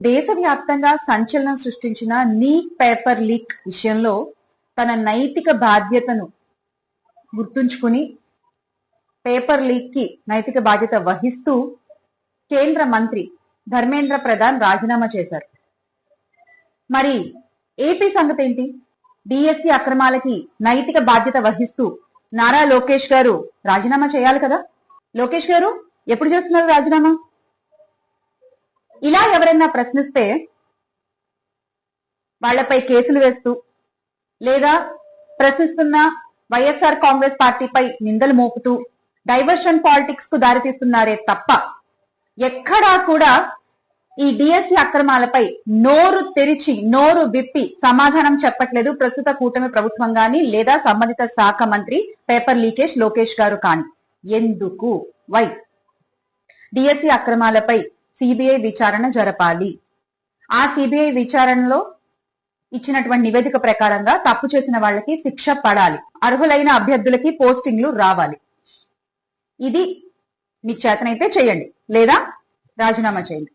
దేశవ్యాప్తంగా సంచలనం సృష్టించిన నీట్ పేపర్ లీక్ విషయంలో తన నైతిక బాధ్యతను గుర్తుంచుకుని పేపర్ లీక్ కి నైతిక బాధ్యత వహిస్తూ కేంద్ర మంత్రి ధర్మేంద్ర ప్రధాన్ రాజీనామా చేశారు. మరి ఏపీ సంగతి ఏంటి? డిఎస్సి అక్రమాలకి నైతిక బాధ్యత వహిస్తూ నారా లోకేష్ గారు రాజీనామా చేయాలి కదా. లోకేష్ గారు ఎప్పుడు చేస్తున్నారు రాజీనామా? ఇలా ఎవరైనా ప్రశ్నిస్తే వాళ్లపై కేసులు వేస్తూ లేదా ప్రశ్నిస్తున్న వైఎస్ఆర్ కాంగ్రెస్ పార్టీపై నిందలు మోపుతూ డైవర్షన్ పాలిటిక్స్ కు దారితీస్తున్నారే తప్ప ఎక్కడా కూడా ఈ డిఎస్సి అక్రమాలపై నోరు తెరిచి నోరు విప్పి సమాధానం చెప్పట్లేదు ప్రస్తుత కూటమి ప్రభుత్వం గాని లేదా సంబంధిత శాఖ మంత్రి పేపర్ లీకేజ్ లోకేష్ గారు కానీ. ఎందుకు? వై? డిఎస్సి అక్రమాలపై సిబిఐ విచారణ జరపాలి. ఆ సిబిఐ విచారణలో ఇచ్చినటువంటి నివేదిక ప్రకారంగా తప్పు చేసిన వాళ్ళకి శిక్ష పడాలి. అర్హులైన అభ్యర్థులకి పోస్టింగ్లు రావాలి. ఇది మీ చేతనైతే చేయండి లేదా రాజీనామా చేయండి.